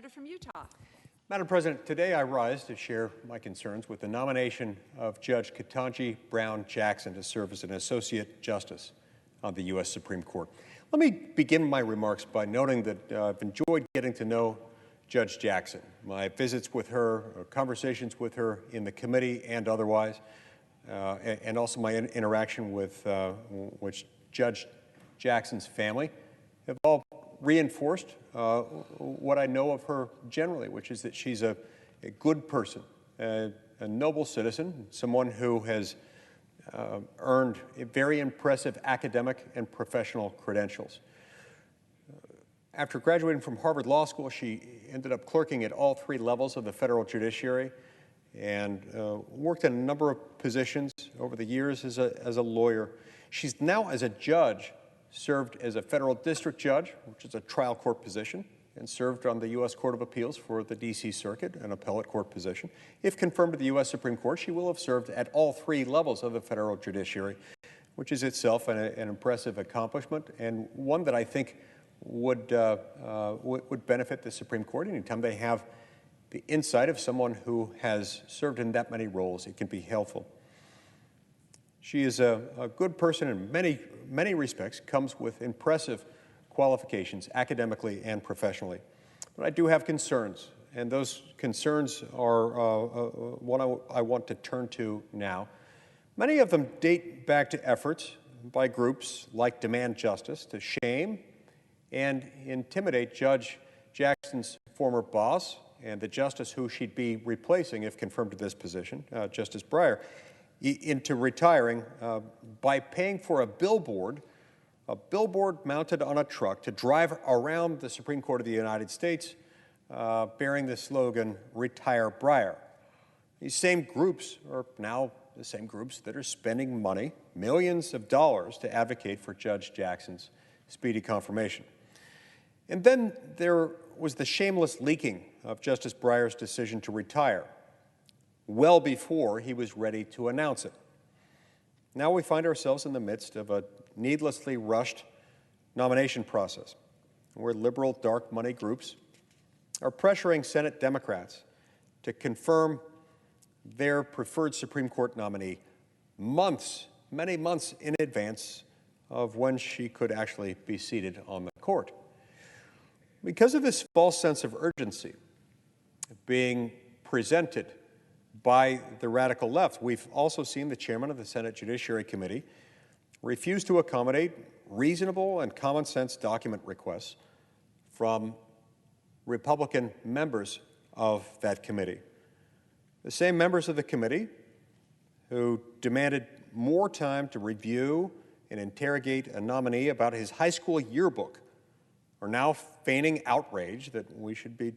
From Utah. Madam President, today I rise to share my concerns with the nomination of Judge Ketanji Brown Jackson to serve as an Associate Justice on the U.S. Supreme Court. Let me begin my remarks by noting that I've enjoyed getting to know Judge Jackson. My visits with her, conversations with her in the committee and otherwise, and also my interaction with Judge Jackson's family have all reinforced what I know of her generally, which is that she's a good person, a noble citizen, someone who has earned very impressive academic and professional credentials. After graduating from Harvard Law School, she ended up clerking at all three levels of the federal judiciary and worked in a number of positions over the years as a lawyer. She's now, as a judge, served as a federal district judge, which is a trial court position, and served on the U.S. Court of Appeals for the D.C. Circuit, an appellate court position. If confirmed to the U.S. Supreme Court, she will have served at all three levels of the federal judiciary, which is itself an impressive accomplishment and one that I think would benefit the Supreme Court. Anytime they have the insight of someone who has served in that many roles, it can be helpful. She is a good person in many respects, comes with impressive qualifications academically and professionally. But I do have concerns, and those concerns are what I want to turn to now. Many of them date back to efforts by groups like Demand Justice to shame and intimidate Judge Jackson's former boss and the justice who she'd be replacing if confirmed to this position, Justice Breyer, into retiring by paying for a billboard mounted on a truck to drive around the Supreme Court of the United States bearing the slogan, "Retire Breyer." These same groups are now the same groups that are spending money, millions of dollars, to advocate for Judge Jackson's speedy confirmation. And then there was the shameless leaking of Justice Breyer's decision to retire, well before he was ready to announce it. Now we find ourselves in the midst of a needlessly rushed nomination process where liberal dark money groups are pressuring Senate Democrats to confirm their preferred Supreme Court nominee many months in advance of when she could actually be seated on the court. Because of this false sense of urgency being presented by the radical left, we've also seen the chairman of the Senate Judiciary Committee refuse to accommodate reasonable and common sense document requests from Republican members of that committee. The same members of the committee who demanded more time to review and interrogate a nominee about his high school yearbook are now feigning outrage that we should be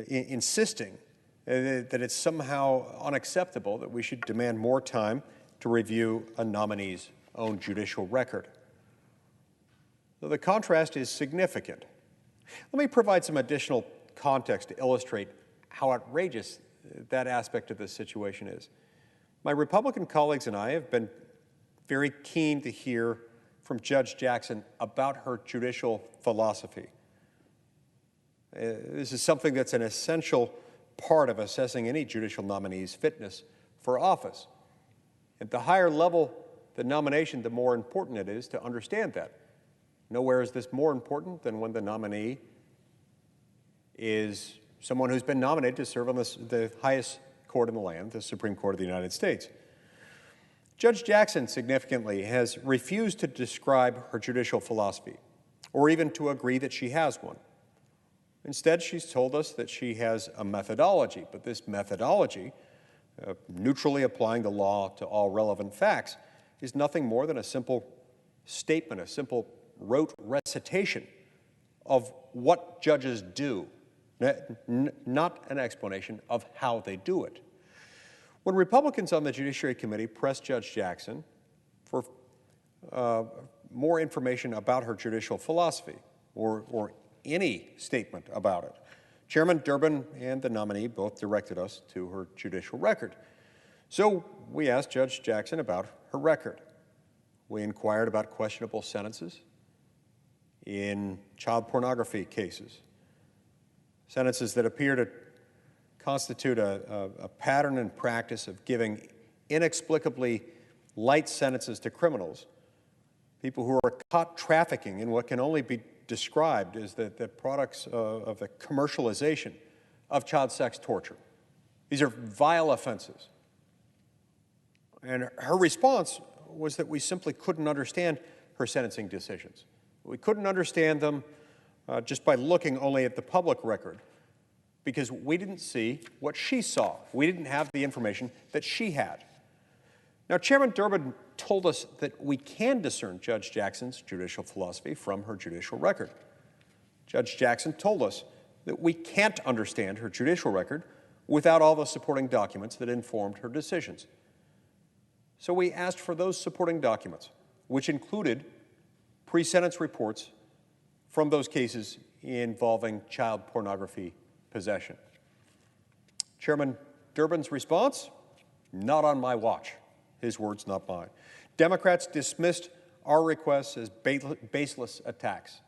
insisting that it's somehow unacceptable that we should demand more time to review a nominee's own judicial record. So the contrast is significant. Let me provide some additional context to illustrate how outrageous that aspect of the situation is. My Republican colleagues and I have been very keen to hear from Judge Jackson about her judicial philosophy. This is something that's an essential part of assessing any judicial nominee's fitness for office. At the higher level the nomination, the more important it is to understand that. Nowhere is this more important than when the nominee is someone who's been nominated to serve on the highest court in the land, the Supreme Court of the United States. Judge Jackson, significantly, has refused to describe her judicial philosophy, or even to agree that she has one. Instead, she's told us that she has a methodology, but this methodology, neutrally applying the law to all relevant facts, is nothing more than a simple statement, a simple rote recitation of what judges do, not an explanation of how they do it. When Republicans on the Judiciary Committee pressed Judge Jackson for more information about her judicial philosophy or any statement about it, Chairman Durbin and the nominee both directed us to her judicial record. So we asked Judge Jackson about her record. We inquired about questionable sentences, in child pornography cases, sentences that appear to constitute a pattern and practice of giving inexplicably light sentences to criminals, people who are caught trafficking in what can only be described as the products of the commercialization of child sex torture. These are vile offenses. And her response was that we simply couldn't understand her sentencing decisions. We couldn't understand them just by looking only at the public record, because we didn't see what she saw. We didn't have the information that she had. Now, Chairman Durbin told us that we can discern Judge Jackson's judicial philosophy from her judicial record. Judge Jackson told us that we can't understand her judicial record without all the supporting documents that informed her decisions. So we asked for those supporting documents, which included pre-sentence reports from those cases involving child pornography possession. Chairman Durbin's response? Not on my watch. His words, not mine. Democrats dismissed our requests as baseless attacks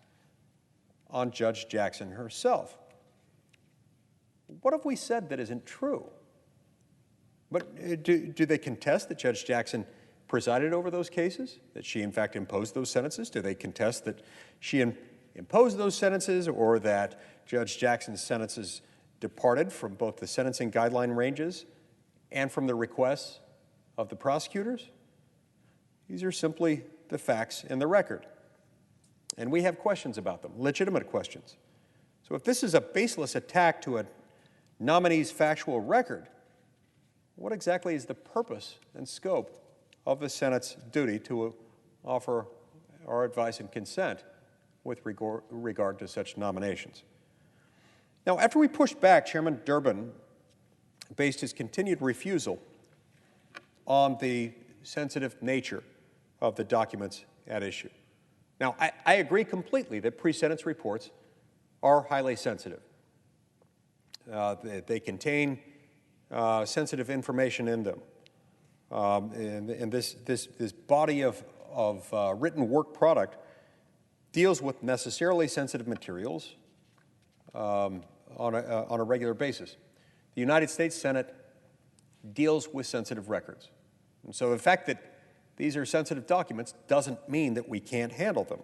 on Judge Jackson herself. What have we said that isn't true? But do they contest that Judge Jackson presided over those cases, that she in fact imposed those sentences? Do they contest that she imposed those sentences, or that Judge Jackson's sentences departed from both the sentencing guideline ranges and from the requests of the prosecutors? These are simply the facts in the record. And we have questions about them, legitimate questions. So if this is a baseless attack to a nominee's factual record, what exactly is the purpose and scope of the Senate's duty to offer our advice and consent with regard to such nominations? Now, after we pushed back, Chairman Durbin based his continued refusal on the sensitive nature of the documents at issue. Now, I agree completely that pre-sentence reports are highly sensitive. They contain sensitive information in them. And this body of written work product deals with necessarily sensitive materials on a regular basis. The United States Senate deals with sensitive records. And so the fact that these are sensitive documents doesn't mean that we can't handle them.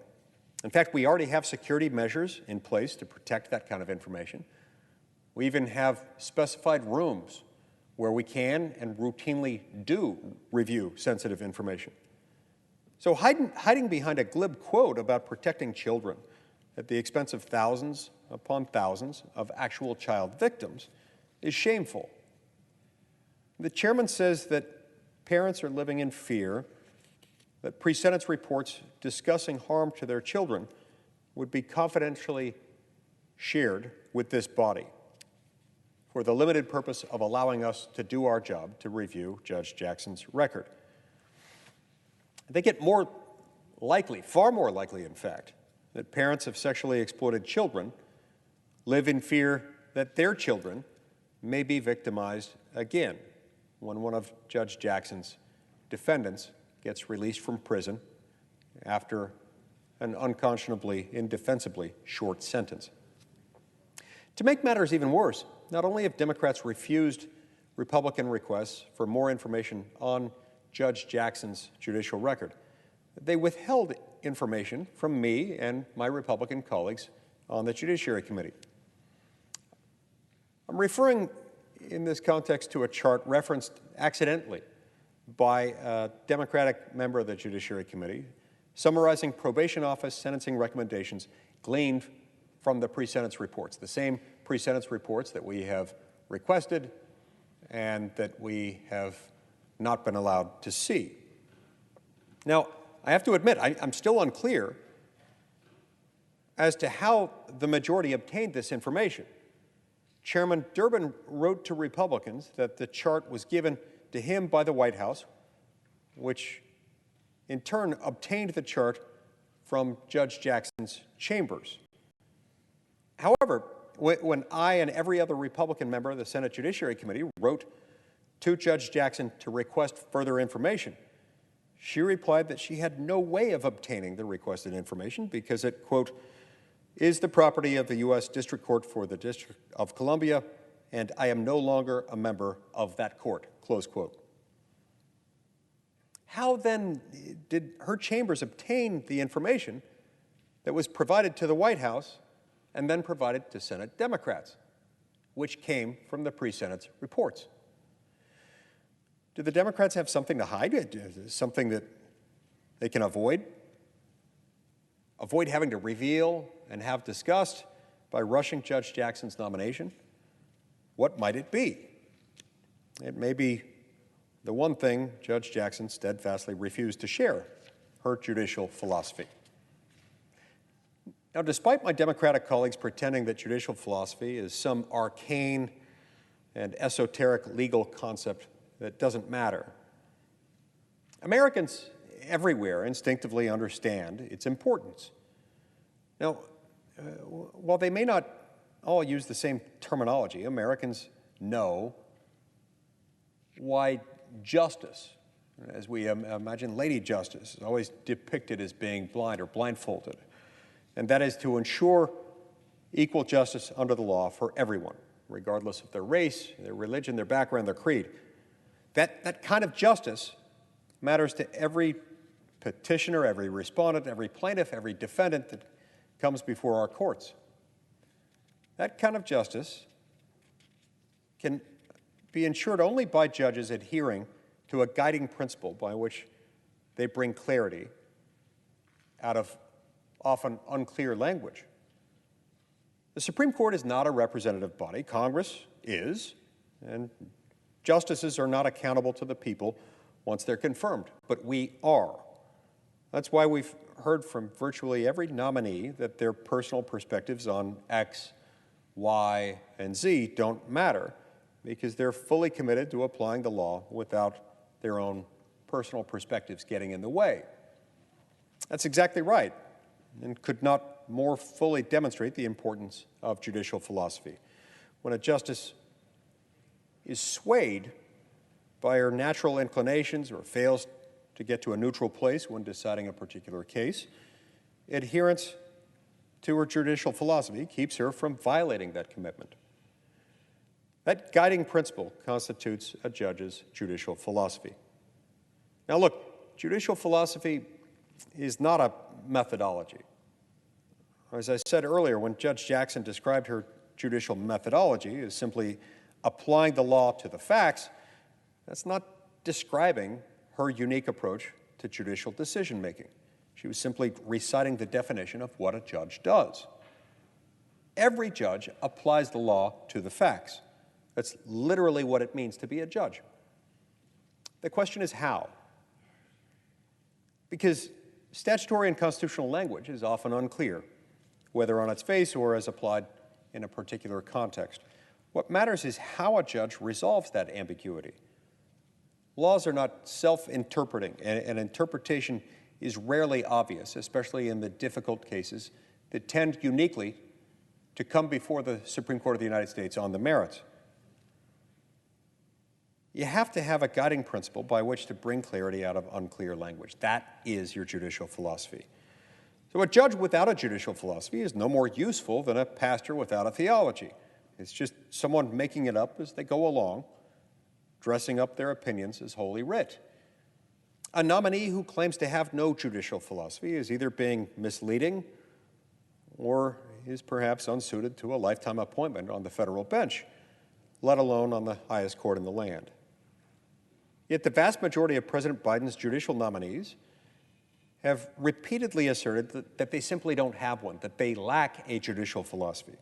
In fact, we already have security measures in place to protect that kind of information. We even have specified rooms where we can and routinely do review sensitive information. So hiding behind a glib quote about protecting children at the expense of thousands upon thousands of actual child victims is shameful. The chairman says that parents are living in fear that pre-sentence reports discussing harm to their children would be confidentially shared with this body for the limited purpose of allowing us to do our job to review Judge Jackson's record. I think it more likely, far more likely in fact, that parents of sexually exploited children live in fear that their children may be victimized again when one of Judge Jackson's defendants gets released from prison after an unconscionably, indefensibly short sentence. To make matters even worse, not only have Democrats refused Republican requests for more information on Judge Jackson's judicial record, they withheld information from me and my Republican colleagues on the Judiciary Committee. I'm referring in this context to a chart referenced accidentally by a Democratic member of the Judiciary Committee, summarizing probation office sentencing recommendations gleaned from the pre-sentence reports, the same pre-sentence reports that we have requested and that we have not been allowed to see. Now, I have to admit, I'm still unclear as to how the majority obtained this information. Chairman Durbin wrote to Republicans that the chart was given to him by the White House, which in turn obtained the chart from Judge Jackson's chambers. However, when I and every other Republican member of the Senate Judiciary Committee wrote to Judge Jackson to request further information, She replied that she had no way of obtaining the requested information because it, quote, is the property of the U.S. District Court for the District of Columbia, and I am no longer a member of that court, close quote. How then did her chambers obtain the information that was provided to the White House and then provided to Senate Democrats, which came from the pre-Senate reports? Do the Democrats have something to hide? Something that they can avoid? Avoid having to reveal and have discussed by rushing Judge Jackson's nomination? What might it be? It may be the one thing Judge Jackson steadfastly refused to share, her judicial philosophy. Now, despite my Democratic colleagues pretending that judicial philosophy is some arcane and esoteric legal concept that doesn't matter, Americans everywhere instinctively understand its importance. Now, while they may not all use the same terminology, Americans know why justice, as we imagine Lady Justice, is always depicted as being blind or blindfolded, and that is to ensure equal justice under the law for everyone, regardless of their race, their religion, their background, their creed. That kind of justice matters to every petitioner, every respondent, every plaintiff, every defendant that comes before our courts. That kind of justice can be ensured only by judges adhering to a guiding principle by which they bring clarity out of often unclear language. The Supreme Court is not a representative body. Congress is, and justices are not accountable to the people once they're confirmed, but we are. That's why we've heard from virtually every nominee that their personal perspectives on X, Y, and Z don't matter because they're fully committed to applying the law without their own personal perspectives getting in the way. That's exactly right, and could not more fully demonstrate the importance of judicial philosophy. When a justice is swayed by her natural inclinations or fails to get to a neutral place when deciding a particular case, adherence to her judicial philosophy keeps her from violating that commitment. That guiding principle constitutes a judge's judicial philosophy. Now look, judicial philosophy is not a methodology. As I said earlier, when Judge Jackson described her judicial methodology as simply applying the law to the facts, that's not describing her unique approach to judicial decision-making. She was simply reciting the definition of what a judge does. Every judge applies the law to the facts. That's literally what it means to be a judge. The question is how? Because statutory and constitutional language is often unclear, whether on its face or as applied in a particular context. What matters is how a judge resolves that ambiguity. Laws are not self-interpreting, and interpretation is rarely obvious, especially in the difficult cases that tend uniquely to come before the Supreme Court of the United States on the merits. You have to have a guiding principle by which to bring clarity out of unclear language. That is your judicial philosophy. So a judge without a judicial philosophy is no more useful than a pastor without a theology. It's just someone making it up as they go along, dressing up their opinions as Holy Writ. A nominee who claims to have no judicial philosophy is either being misleading or is perhaps unsuited to a lifetime appointment on the federal bench, let alone on the highest court in the land. Yet the vast majority of President Biden's judicial nominees have repeatedly asserted that they simply don't have one, that they lack a judicial philosophy.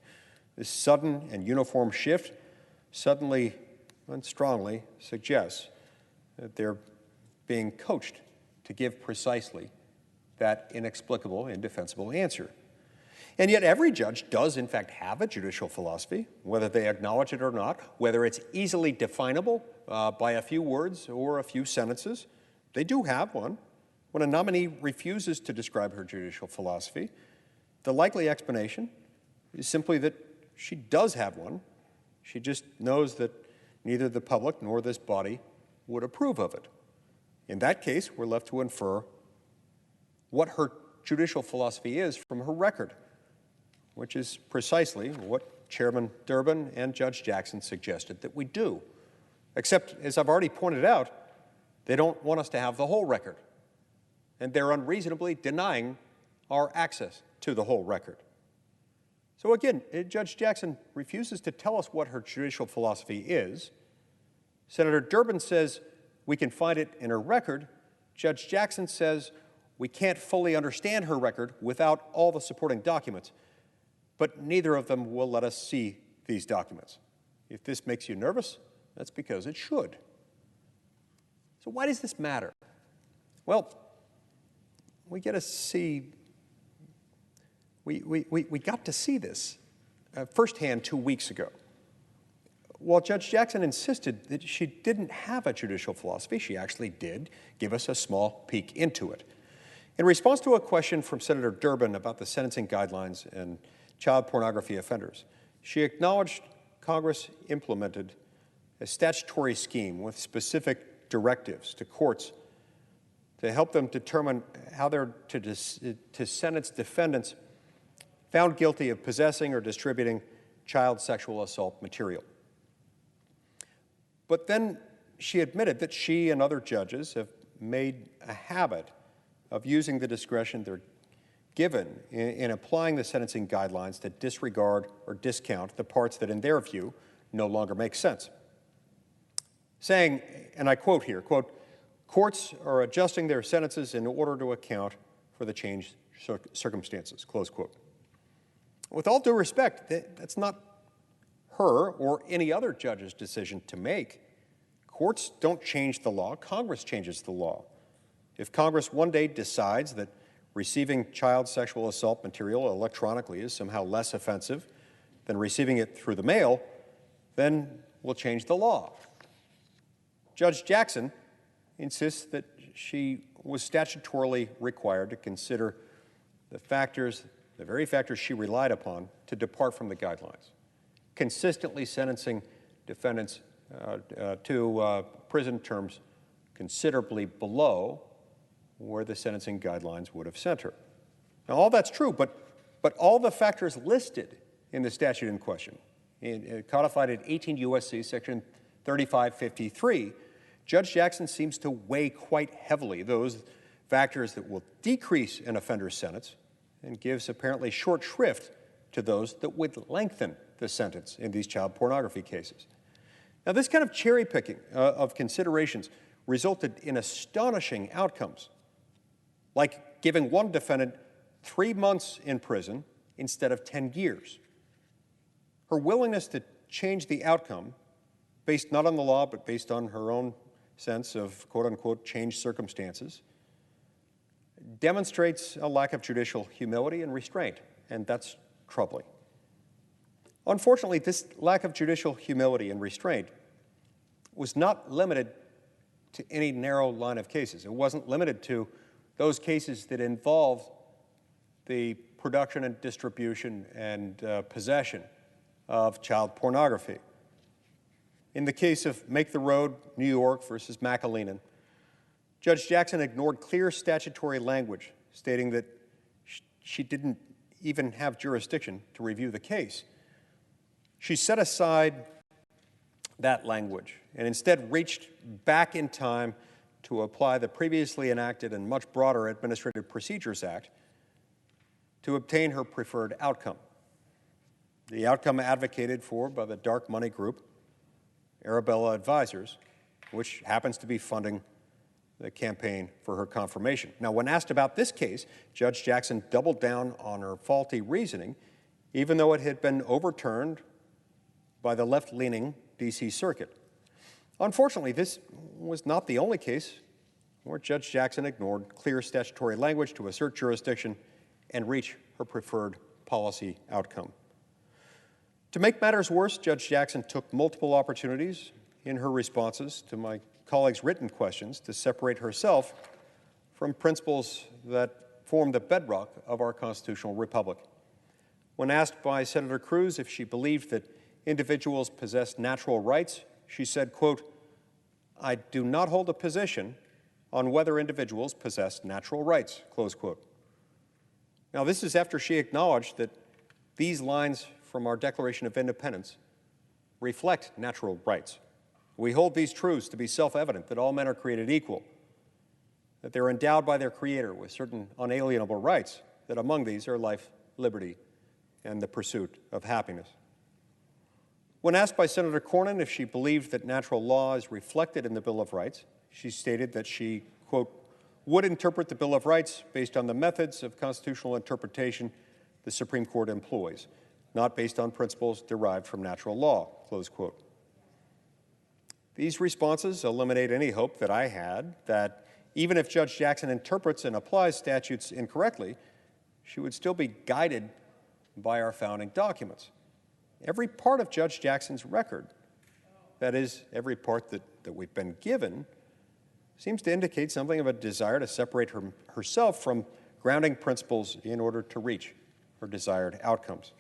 This sudden and uniform shift suddenly and strongly suggests that they're being coached to give precisely that inexplicable, indefensible answer. And yet every judge does, in fact, have a judicial philosophy, whether they acknowledge it or not, whether it's easily definable by a few words or a few sentences. They do have one. When a nominee refuses to describe her judicial philosophy, the likely explanation is simply that she does have one. She just knows that neither the public nor this body would approve of it. In that case, we're left to infer what her judicial philosophy is from her record, which is precisely what Chairman Durbin and Judge Jackson suggested that we do. Except, as I've already pointed out, they don't want us to have the whole record, and they're unreasonably denying our access to the whole record. So again, Judge Jackson refuses to tell us what her judicial philosophy is. Senator Durbin says we can find it in her record. Judge Jackson says we can't fully understand her record without all the supporting documents, but neither of them will let us see these documents. If this makes you nervous, that's because it should. So why does this matter? Well, we got to see this firsthand 2 weeks ago. While Judge Jackson insisted that she didn't have a judicial philosophy, she actually did give us a small peek into it. In response to a question from Senator Durbin about the sentencing guidelines and child pornography offenders, she acknowledged Congress implemented a statutory scheme with specific directives to courts to help them determine how they're to sentence defendants found guilty of possessing or distributing child sexual assault material. But then she admitted that she and other judges have made a habit of using the discretion they're given in applying the sentencing guidelines to disregard or discount the parts that, in their view, no longer make sense. Saying, and I quote here, quote, "Courts are adjusting their sentences in order to account for the changed circumstances," close quote. With all due respect, that's not her or any other judge's decision to make. Courts don't change the law. Congress changes the law. If Congress one day decides that receiving child sexual assault material electronically is somehow less offensive than receiving it through the mail, then we'll change the law. Judge Jackson insists that she was statutorily required to consider the very factors she relied upon to depart from the guidelines, consistently sentencing defendants to prison terms considerably below where the sentencing guidelines would have sent her. Now, all that's true, but all the factors listed in the statute in question, codified in 18 U.S.C. Section 3553, Judge Jackson seems to weigh quite heavily those factors that will decrease an offender's sentence and gives apparently short shrift to those that would lengthen the sentence in these child pornography cases. Now, this kind of cherry-picking of considerations resulted in astonishing outcomes, like giving one defendant 3 months in prison instead of 10 years. Her willingness to change the outcome, based not on the law, but based on her own sense of quote-unquote changed circumstances, demonstrates a lack of judicial humility and restraint, and that's troubling. Unfortunately, this lack of judicial humility and restraint was not limited to any narrow line of cases. It wasn't limited to those cases that involved the production and distribution and possession of child pornography. In the case of Make the Road, New York versus McAleenan, Judge Jackson ignored clear statutory language stating that she didn't even have jurisdiction to review the case. She set aside that language and instead reached back in time to apply the previously enacted and much broader Administrative Procedures Act to obtain her preferred outcome, the outcome advocated for by the dark money group, Arabella Advisors, which happens to be funding the campaign for her confirmation. Now, when asked about this case, Judge Jackson doubled down on her faulty reasoning, even though it had been overturned by the left-leaning D.C. Circuit. Unfortunately, this was not the only case where Judge Jackson ignored clear statutory language to assert jurisdiction and reach her preferred policy outcome. To make matters worse, Judge Jackson took multiple opportunities in her responses to my colleagues' written questions to separate herself from principles that form the bedrock of our constitutional republic. When asked by Senator Cruz if she believed that individuals possess natural rights, she said, quote, "I do not hold a position on whether individuals possess natural rights, close quote. Now, this is after she acknowledged that these lines from our Declaration of Independence reflect natural rights. We hold these truths to be self-evident, that all men are created equal, that they're endowed by their Creator with certain unalienable rights, that among these are life, liberty, and the pursuit of happiness. When asked by Senator Cornyn if she believed that natural law is reflected in the Bill of Rights, she stated that she, quote, would interpret the Bill of Rights based on the methods of constitutional interpretation the Supreme Court employs, not based on principles derived from natural law, close quote. These responses eliminate any hope that I had that even if Judge Jackson interprets and applies statutes incorrectly, she would still be guided by our founding documents. Every part of Judge Jackson's record, that is, every part that we've been given, seems to indicate something of a desire to separate herself from grounding principles in order to reach her desired outcomes.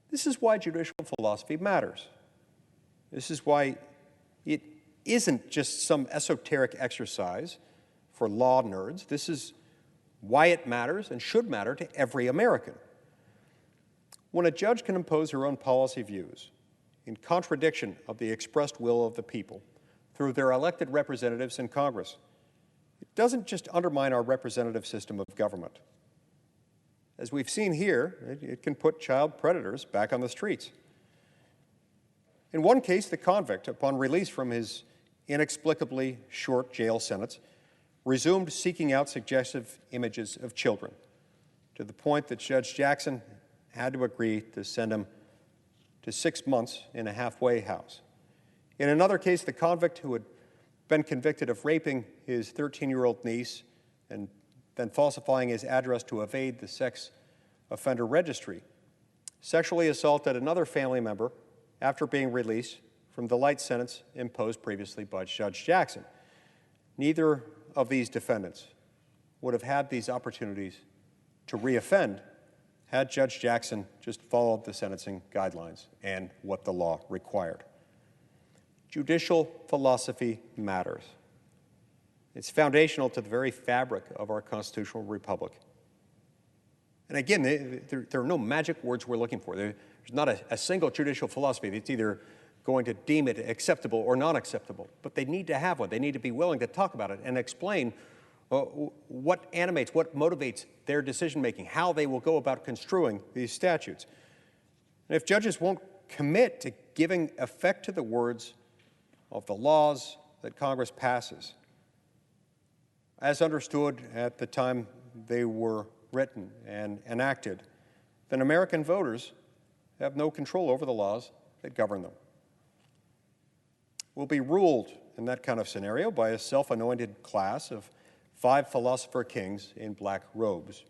This is why judicial philosophy matters. This is why it isn't just some esoteric exercise for law nerds. This is why it matters and should matter to every American. When a judge can impose her own policy views in contradiction of the expressed will of the people through their elected representatives in Congress, it doesn't just undermine our representative system of government. As we've seen here, it can put child predators back on the streets. In one case, the convict, upon release from his inexplicably short jail sentence, resumed seeking out suggestive images of children, to the point that Judge Jackson had to agree to send him to 6 months in a halfway house. In another case, the convict who had been convicted of raping his 13-year-old niece and then falsifying his address to evade the sex offender registry, sexually assaulted another family member after being released from the light sentence imposed previously by Judge Jackson. Neither of these defendants would have had these opportunities to reoffend had Judge Jackson just followed the sentencing guidelines and what the law required. Judicial philosophy matters. It's foundational to the very fabric of our constitutional republic. And again, there are no magic words we're looking for. There's not a single judicial philosophy that's either going to deem it acceptable or not acceptable, but they need to have one. They need to be willing to talk about it and explain what animates, what motivates their decision-making, how they will go about construing these statutes. And if judges won't commit to giving effect to the words of the laws that Congress passes, as understood at the time they were written and enacted, then American voters have no control over the laws that govern them. We'll be ruled in that kind of scenario by a self-anointed class of 5 philosopher kings in black robes.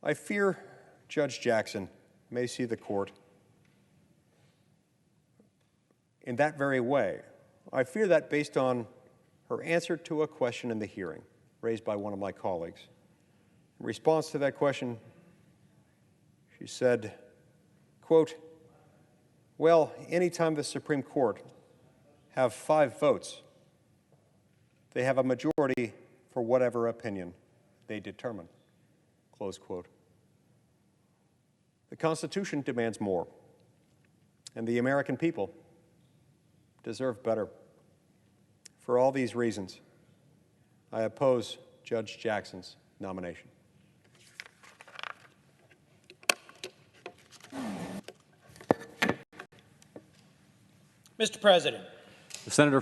I fear Judge Jackson may see the court in that very way. I fear that based on her answer to a question in the hearing raised by one of my colleagues. In response to that question, she said, quote, well, anytime the Supreme Court have 5 votes, they have a majority for whatever opinion they determine, close quote. The Constitution demands more, and the American people deserve better. For all these reasons, I oppose Judge Jackson's nomination. Mr. President. The senator